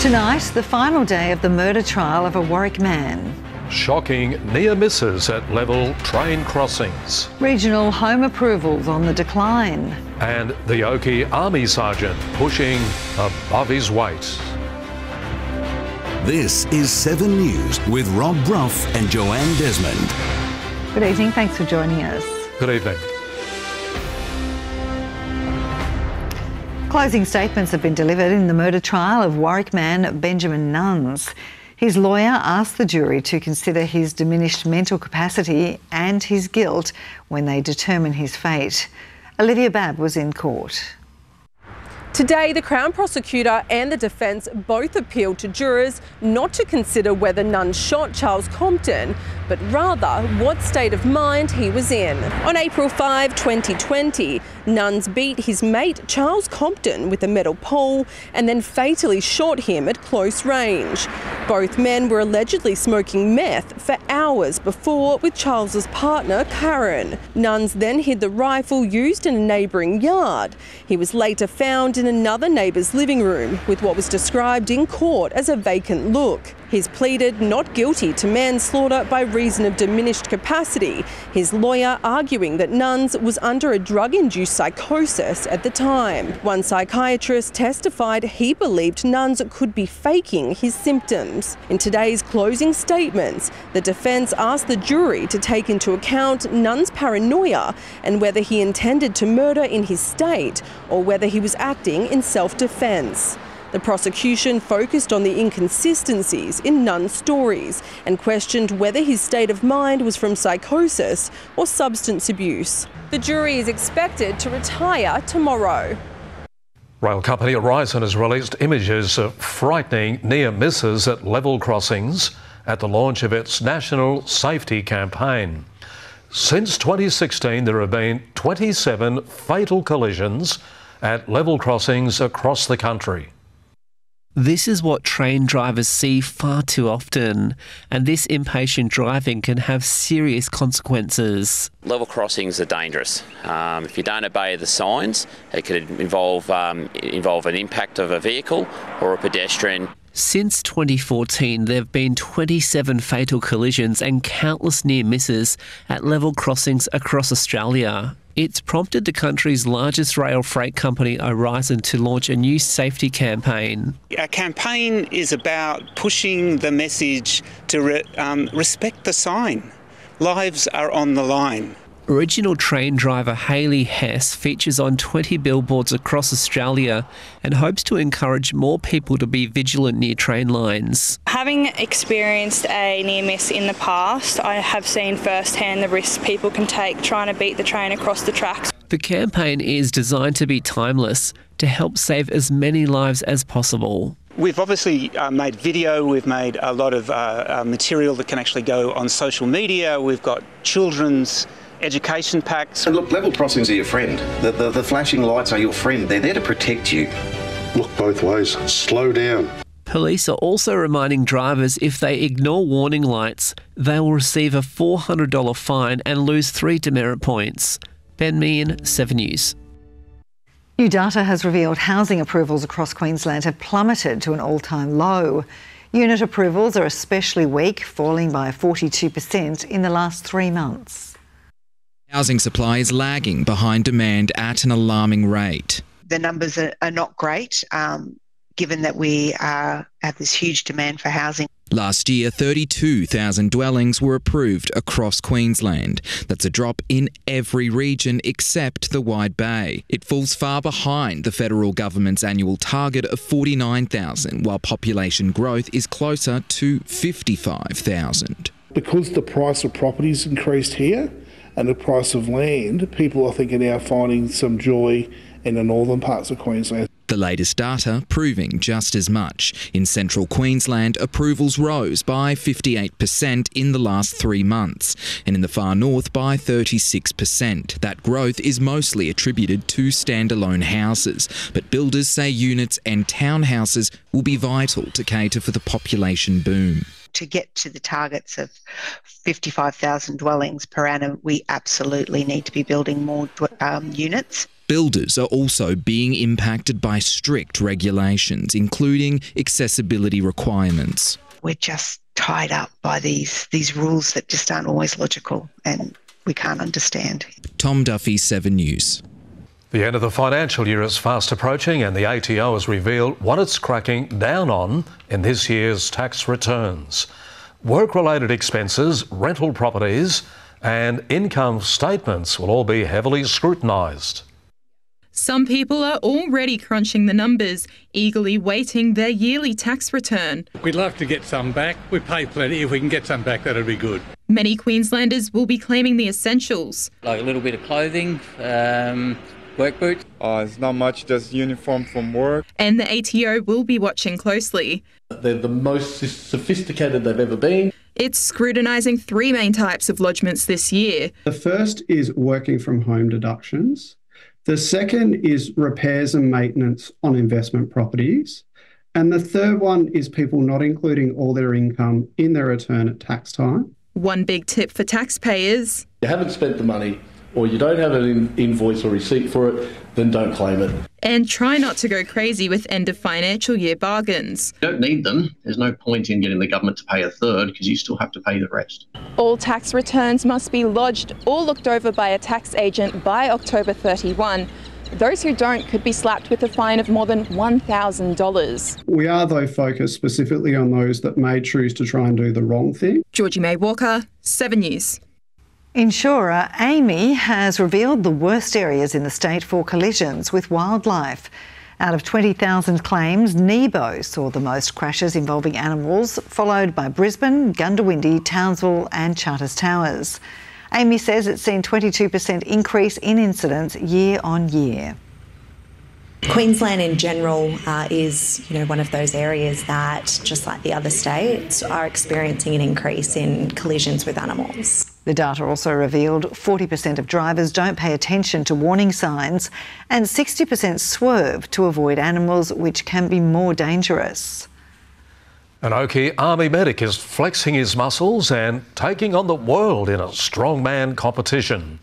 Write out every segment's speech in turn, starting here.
Tonight, the final day of the murder trial of a Warwick man. Shocking near misses at level train crossings. Regional home approvals on the decline. And the Oakey Army Sergeant pushing above his weight. This is 7 News with Brough and Joanne Desmond. Good evening, thanks for joining us. Good evening. Closing statements have been delivered in the murder trial of Warwick man Benjamin Nuns. His lawyer asked the jury to consider his diminished mental capacity and his guilt when they determine his fate. Livio was in court. Today, the Crown Prosecutor and the defence both appealed to jurors not to consider whether Nuns shot Charles Compton, but rather what state of mind he was in. On April 5, 2020, Nuns beat his mate Charles Compton with a metal pole and then fatally shot him at close range. Both men were allegedly smoking meth for hours before with Charles's partner, Karen. Nuns then hid the rifle used in a neighbouring yard. He was later found in another neighbour's living room with what was described in court as a vacant look. He's pleaded not guilty to manslaughter by reason of diminished capacity, his lawyer arguing that Nuns was under a drug-induced psychosis at the time. One psychiatrist testified he believed Nuns could be faking his symptoms. In today's closing statements, the defence asked the jury to take into account Nuns' paranoia and whether he intended to murder in his state or whether he was acting in self-defence. The prosecution focused on the inconsistencies in Nuns' stories and questioned whether his state of mind was from psychosis or substance abuse. The jury is expected to retire tomorrow. Rail company Horizon has released images of frightening near misses at level crossings at the launch of its national safety campaign. Since 2016, there have been 27 fatal collisions at level crossings across the country. This is what train drivers see far too often, and this impatient driving can have serious consequences. Level crossings are dangerous. If you don't obey the signs, it could involve an impact of a vehicle or a pedestrian. Since 2014, there have been 27 fatal collisions and countless near misses at level crossings across Australia. It's prompted the country's largest rail freight company, Horizon, to launch a new safety campaign. Our campaign is about pushing the message to respect the sign. Lives are on the line. Original train driver Hayley Hess features on 20 billboards across Australia and hopes to encourage more people to be vigilant near train lines. Having experienced a near miss in the past, I have seen firsthand the risks people can take trying to beat the train across the tracks. The campaign is designed to be timeless to help save as many lives as possible. We've obviously made video, we've made a lot of material that can actually go on social media, we've got children's education packs. And look, level crossings are your friend. The flashing lights are your friend. They're there to protect you. Look both ways. Slow down. Police are also reminding drivers if they ignore warning lights, they will receive a $400 fine and lose 3 demerit points. Ben Meehan, 7 News. New data has revealed housing approvals across Queensland have plummeted to an all-time low. Unit approvals are especially weak, falling by 42% in the last 3 months. Housing supply is lagging behind demand at an alarming rate. The numbers are not great, given that we have this huge demand for housing. Last year, 32,000 dwellings were approved across Queensland. That's a drop in every region except the Wide Bay. It falls far behind the federal government's annual target of 49,000, while population growth is closer to 55,000. Because the price of properties increased here and the price of land, people I think are now finding some joy in the northern parts of Queensland. The latest data proving just as much. In central Queensland, approvals rose by 58% in the last 3 months, and in the far north by 36%. That growth is mostly attributed to standalone houses, but builders say units and townhouses will be vital to cater for the population boom. To get to the targets of 55,000 dwellings per annum, we absolutely need to be building more units. Builders are also being impacted by strict regulations, including accessibility requirements. We're just tied up by these rules that just aren't always logical and we can't understand. Tom Duffy, 7 News. The end of the financial year is fast approaching, and the ATO has revealed what it's cracking down on in this year's tax returns. Work-related expenses, rental properties and income statements will all be heavily scrutinised. Some people are already crunching the numbers, eagerly waiting their yearly tax return. We'd love to get some back. We pay plenty. If we can get some back, that'd be good. Many Queenslanders will be claiming the essentials. Like a little bit of clothing, work boots. It's not much, just uniform from work. And the ATO will be watching closely. They're the most sophisticated they've ever been. It's scrutinising 3 main types of lodgements this year. The first is working from home deductions. The second is repairs and maintenance on investment properties. And the third one is people not including all their income in their return at tax time. One big tip for taxpayers: you haven't spent the money or you don't have an invoice or receipt for it, then don't claim it. And try not to go crazy with end of financial year bargains. You don't need them. There's no point in getting the government to pay a third because you still have to pay the rest. All tax returns must be lodged or looked over by a tax agent by October 31. Those who don't could be slapped with a fine of more than $1,000. We are, though, focused specifically on those that may choose to try and do the wrong thing. Georgie May Walker, 7 News. Insurer Amy has revealed the worst areas in the state for collisions with wildlife. Out of 20,000 claims, Nebo saw the most crashes involving animals, followed by Brisbane, Goondiwindi, Townsville and Charters Towers. Amy says it's seen 22% increase in incidents year on year. Queensland in general is, one of those areas that, just like the other states, are experiencing an increase in collisions with animals. The data also revealed 40% of drivers don't pay attention to warning signs and 60% swerve to avoid animals, which can be more dangerous. An Oakey Army medic is flexing his muscles and taking on the world in a strongman competition.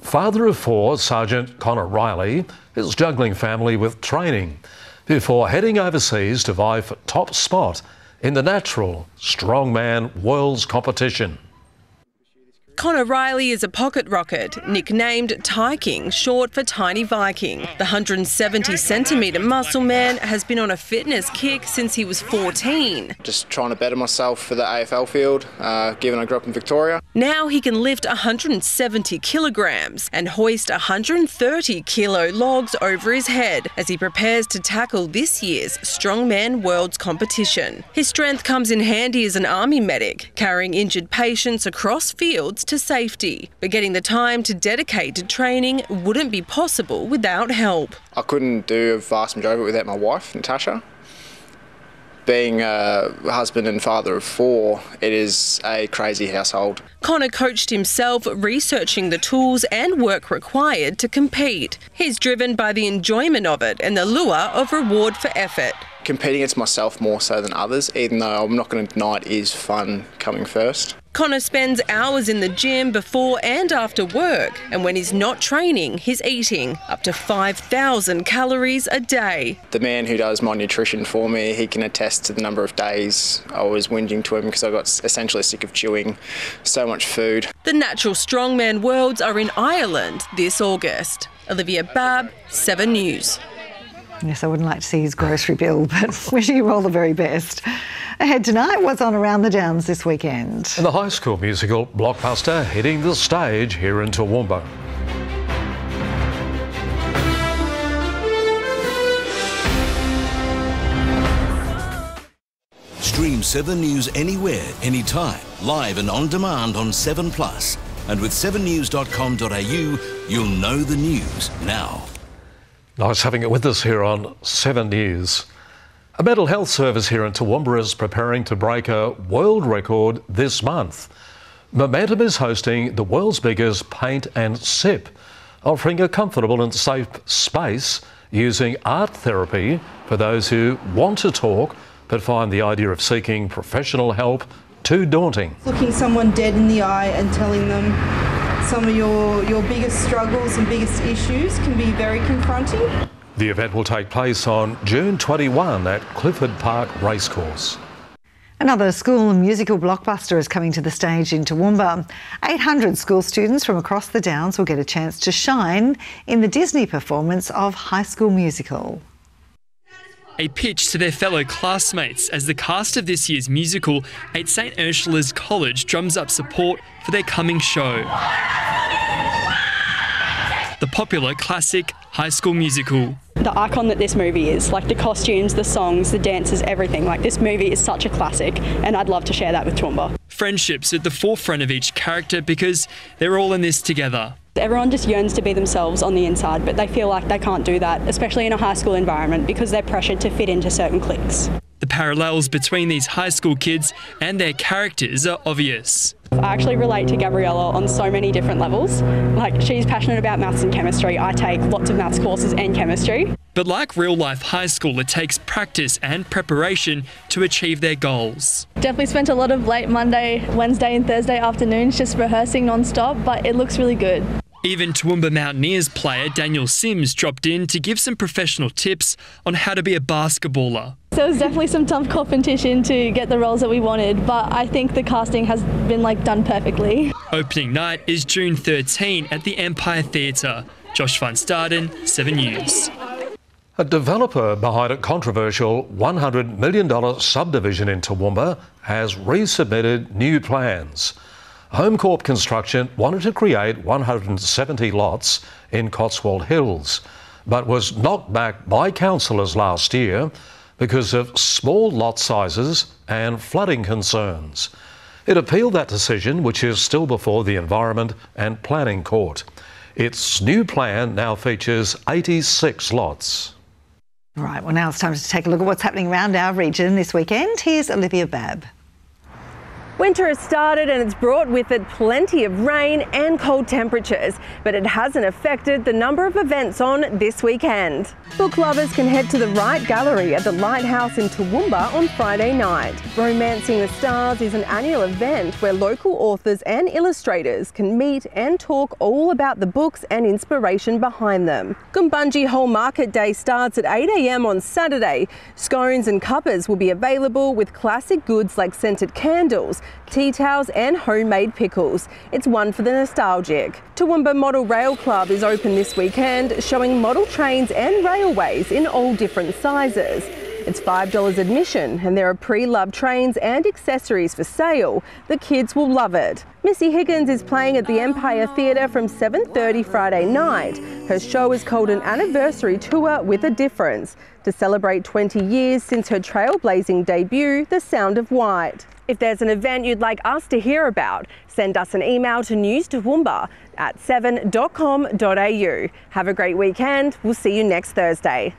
Father of 4, Sergeant Connor Riley, is juggling family with training before heading overseas to vie for top spot in the natural strongman worlds competition. Connor Riley is a pocket rocket, nicknamed Tyking, short for Tiny Viking. The 170-centimetre muscle man has been on a fitness kick since he was 14. Just trying to better myself for the AFL field, given I grew up in Victoria. Now he can lift 170 kilograms and hoist 130-kilo logs over his head as he prepares to tackle this year's Strongman Worlds competition. His strength comes in handy as an army medic, carrying injured patients across fields to safety. But getting the time to dedicate to training wouldn't be possible without help. I couldn't do a vast majority of it without my wife, Natasha. Being a husband and father of 4, it is a crazy household. Connor coached himself, researching the tools and work required to compete. He's driven by the enjoyment of it and the lure of reward for effort. Competing against myself more so than others, even though I'm not going to deny it is fun coming first. Connor spends hours in the gym before and after work, and when he's not training, he's eating up to 5,000 calories a day. The man who does my nutrition for me, he can attest to the number of days I was whinging to him because I got essentially sick of chewing so much food. The Natural Strongman Worlds are in Ireland this August. Olivia Babb, 7 News. Yes, I wouldn't like to see his grocery bill, but wishing him all the very best. Ahead tonight, what's on around the Downs this weekend? And the high school musical blockbuster hitting the stage here in Toowoomba. Stream 7 News anywhere, anytime, live and on demand on 7plus. And with 7news.com.au, you'll know the news now. Nice having it with us here on 7 News. A mental health service here in Toowoomba is preparing to break a world record this month. Momentum is hosting the world's biggest paint and sip, offering a comfortable and safe space using art therapy for those who want to talk but find the idea of seeking professional help too daunting. Looking someone dead in the eye and telling them some of your biggest struggles and biggest issues can be very confronting. The event will take place on June 21 at Clifford Park Racecourse. Another school musical blockbuster is coming to the stage in Toowoomba. 800 school students from across the Downs will get a chance to shine in the Disney performance of High School Musical. A pitch to their fellow classmates as the cast of this year's musical at St Ursula's College drums up support for their coming show. The popular classic High School Musical. The icon that this movie is, like the costumes, the songs, the dances, everything. Like, this movie is such a classic, and I'd love to share that with Toowoomba. Friendships at the forefront of each character because they're all in this together. Everyone just yearns to be themselves on the inside, but they feel like they can't do that, especially in a high school environment, because they're pressured to fit into certain cliques. The parallels between these high school kids and their characters are obvious. I actually relate to Gabriella on so many different levels. Like, she's passionate about maths and chemistry. I take lots of maths courses and chemistry. But like real life high school, it takes practice and preparation to achieve their goals. Definitely spent a lot of late Monday, Wednesday and Thursday afternoons just rehearsing non-stop, but it looks really good. Even Toowoomba Mountaineers player Daniel Sims dropped in to give some professional tips on how to be a basketballer. So it was definitely some tough competition to get the roles that we wanted, but I think the casting has been done perfectly. Opening night is June 13 at the Empire Theatre. Josh Van Staden, 7 News. A developer behind a controversial $100 million subdivision in Toowoomba has resubmitted new plans. HomeCorp Construction wanted to create 170 lots in Cotswold Hills, but was knocked back by councillors last year because of small lot sizes and flooding concerns. It appealed that decision, which is still before the Environment and Planning Court. Its new plan now features 86 lots. Right, well now it's time to take a look at what's happening around our region this weekend. Here's Livio. Winter has started and it's brought with it plenty of rain and cold temperatures, but it hasn't affected the number of events on this weekend. Book lovers can head to the Wright Gallery at the Lighthouse in Toowoomba on Friday night. Romancing the Stars is an annual event where local authors and illustrators can meet and talk all about the books and inspiration behind them. Goombungee Whole Market Day starts at 8 a.m. on Saturday. Scones and cuppers will be available with classic goods like scented candles, tea towels and homemade pickles. It's one for the nostalgic. Toowoomba Model Rail Club is open this weekend, showing model trains and railways in all different sizes. It's $5 admission and there are pre-loved trains and accessories for sale. The kids will love it. Missy Higgins is playing at the Empire Theatre from 7:30 Friday night. Her show is called An Anniversary Tour with a Difference, to celebrate 20 years since her trailblazing debut, The Sound of White. If there's an event you'd like us to hear about, send us an email to newstoowoomba@7.com.au. Have a great weekend. We'll see you next Thursday.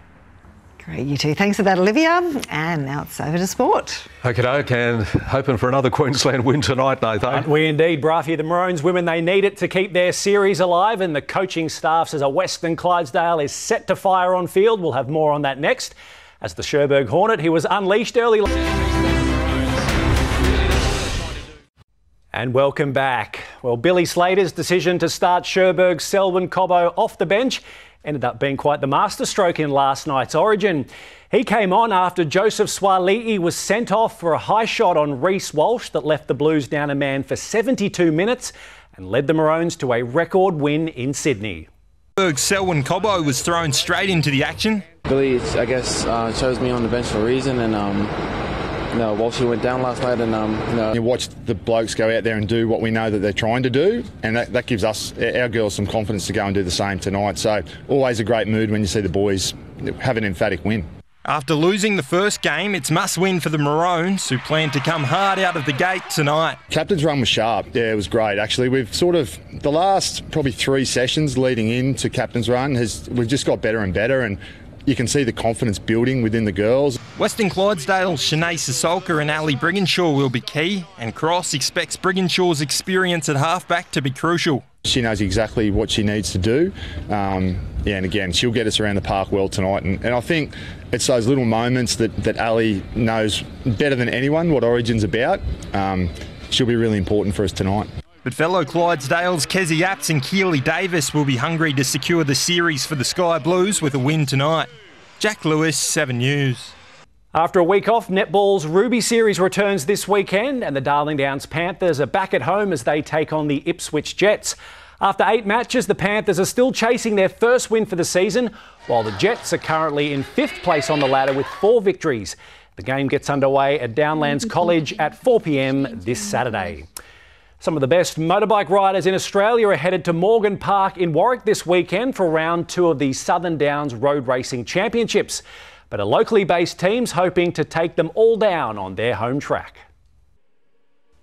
Great, you too. Thanks for that, Olivia. And now it's over to sport. Okey-doke, and hoping for another Queensland win tonight, Nathan. Aren't we indeed, Brough? The Maroons women, they need it to keep their series alive, and the coaching staff says a Western Clydesdale is set to fire on field. We'll have more on that next. As the Cherbourg Hornet, he was unleashed early. And welcome back. Well, Billy Slater's decision to start Cherbourg's Selwyn Cobbo off the bench ended up being quite the masterstroke in last night's Origin. He came on after Joseph Swali'i was sent off for a high shot on Reece Walsh that left the Blues down a man for 72 minutes and led the Maroons to a record win in Sydney. Selwyn Cobbo was thrown straight into the action. Billy, I guess, chose me on the bench for a reason, and Walshy went down last night, and You watch the blokes go out there and do what we know that they're trying to do, and that gives us, our girls, some confidence to go and do the same tonight. So always a great mood when you see the boys have an emphatic win. After losing the first game, it's must-win for the Maroons, who plan to come hard out of the gate tonight. Captain's run was sharp. Yeah, it was great, actually. We've the last probably 3 sessions leading into Captain's run, we've just got better and better, and you can see the confidence building within the girls. Western Clydesdale's Shanae Sissoko and Ali Briginshaw will be key, and Cross expects Briginshaw's experience at halfback to be crucial. She knows exactly what she needs to do. And again, she'll get us around the park well tonight. And I think it's those little moments that Ali knows better than anyone what Origin's about. She'll be really important for us tonight. But fellow Clydesdales Kezi Apps and Keely Davis will be hungry to secure the series for the Sky Blues with a win tonight. Jack Lewis, 7 News. After a week off, netball's Ruby Series returns this weekend and the Darling Downs Panthers are back at home as they take on the Ipswich Jets. After 8 matches, the Panthers are still chasing their first win for the season, while the Jets are currently in 5th place on the ladder with 4 victories. The game gets underway at Downlands College at 4 p.m. this Saturday. Some of the best motorbike riders in Australia are headed to Morgan Park in Warwick this weekend for round 2 of the Southern Downs Road Racing Championships. But a locally based team's hoping to take them all down on their home track.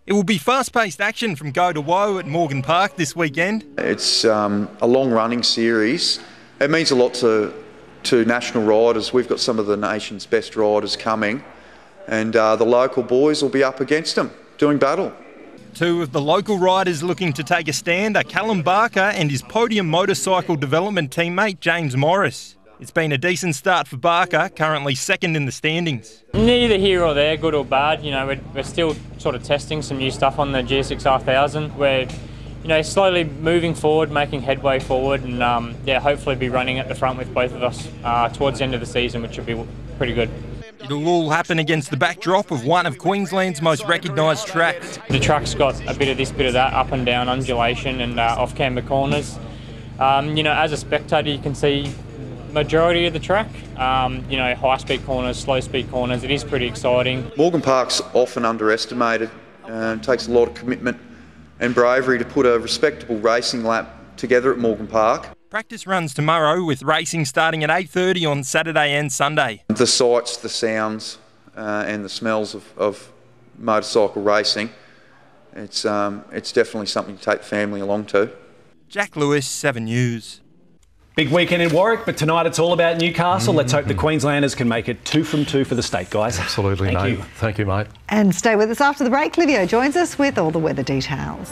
It will be fast-paced action from go to woe at Morgan Park this weekend. It's a long-running series. It means a lot to national riders. We've got some of the nation's best riders coming, and the local boys will be up against them, doing battle. 2 of the local riders looking to take a stand are Callum Barker and his podium motorcycle development teammate James Morris. It's been a decent start for Barker, currently 2nd in the standings. Neither here or there, good or bad. You know, we're still sort of testing some new stuff on the GSX-R1000. We're, you know, slowly moving forward, making headway forward, and hopefully be running at the front with both of us towards the end of the season, which will be pretty good. It'll all happen against the backdrop of one of Queensland's most recognised tracks. The track's got a bit of this, bit of that, up and down undulation and off-camber corners. You know, as a spectator, you can see majority of the track, you know, high-speed corners, slow-speed corners. It is pretty exciting. Morgan Park's often underestimated. It takes a lot of commitment and bravery to put a respectable racing lap together at Morgan Park. Practice runs tomorrow with racing starting at 8:30 on Saturday and Sunday. The sights, the sounds and the smells of motorcycle racing, it's definitely something to take the family along to. Jack Lewis, 7 News. Big weekend in Warwick, but tonight it's all about Newcastle. Let's hope the Queenslanders can make it 2 from 2 for the state, guys. Absolutely, Thank you. Thank you, mate. And stay with us after the break. Livio joins us with all the weather details.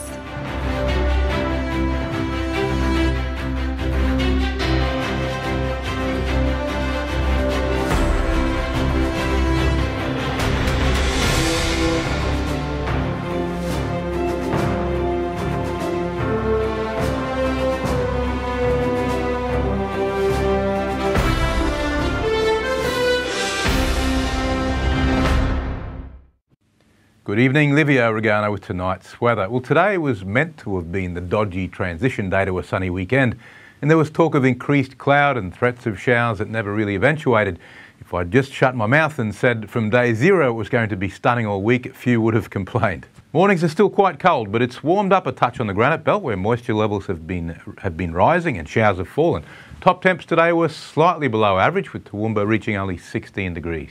Good evening, Livio, Regano with tonight's weather. Well, today was meant to have been the dodgy transition day to a sunny weekend, and there was talk of increased cloud and threats of showers that never really eventuated. If I'd just shut my mouth and said from day 0 it was going to be stunning all week, few would have complained. Mornings are still quite cold, but it's warmed up a touch on the granite belt where moisture levels have been rising and showers have fallen. Top temps today were slightly below average, with Toowoomba reaching only 16 degrees.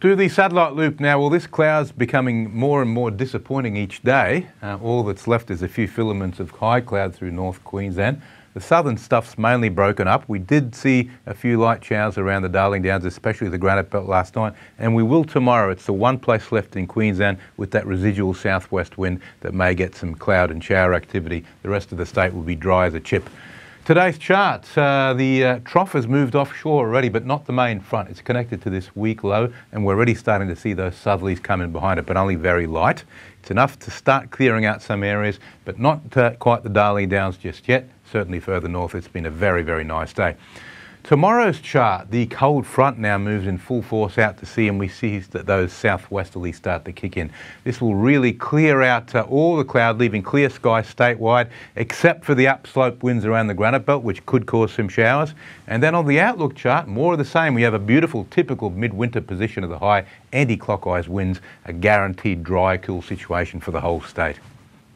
To the satellite loop now. Well, this cloud's becoming more and more disappointing each day. All that's left is a few filaments of high cloud through North Queensland. The southern stuff's mainly broken up. We did see a few light showers around the Darling Downs, especially the granite belt last night, and we will tomorrow. It's the one place left in Queensland with that residual southwest wind that may get some cloud and shower activity. The rest of the state will be dry as a chip. Today's chart, the trough has moved offshore already, but not the main front. It's connected to this weak low, and we're already starting to see those southerlies come in behind it, but only very light. It's enough to start clearing out some areas, but not quite the Darling Downs just yet. Certainly further north, it's been a very, very nice day. Tomorrow's chart, the cold front now moves in full force out to sea, and we see that those southwesterlies start to kick in. This will really clear out all the cloud, leaving clear skies statewide, except for the upslope winds around the granite belt, which could cause some showers. And then on the outlook chart, more of the same. We have a beautiful, typical midwinter position of the high anti-clockwise winds, a guaranteed dry, cool situation for the whole state.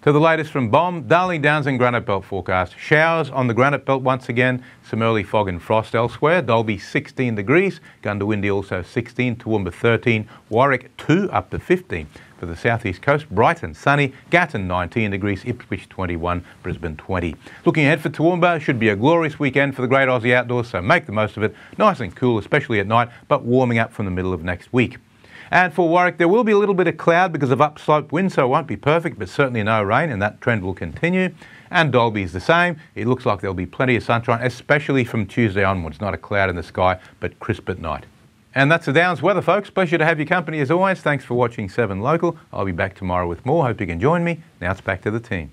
To the latest from BOM, Darling Downs and Granite Belt forecast. Showers on the Granite Belt once again, some early fog and frost elsewhere. Dalby 16 degrees, Gundawindi also 16, Toowoomba 13, Warwick 2 up to 15. For the southeast coast, bright and sunny, Gatton 19 degrees, Ipswich 21, Brisbane 20. Looking ahead for Toowoomba, should be a glorious weekend for the great Aussie outdoors, so make the most of it. Nice and cool, especially at night, but warming up from the middle of next week. And for Warwick, there will be a little bit of cloud because of upslope wind, so it won't be perfect, but certainly no rain, and that trend will continue. And Dalby is the same. It looks like there'll be plenty of sunshine, especially from Tuesday onwards. Not a cloud in the sky, but crisp at night. And that's the Downs weather, folks. Pleasure to have your company as always. Thanks for watching 7 Local. I'll be back tomorrow with more. Hope you can join me. Now it's back to the team.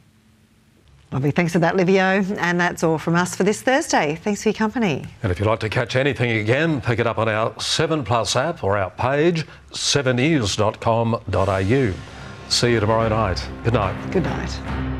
Lovely. Thanks for that, Livio. And that's all from us for this Thursday. Thanks for your company. And if you'd like to catch anything again, pick it up on our 7plus app or our page, 7news.com.au. See you tomorrow night. Good night. Good night.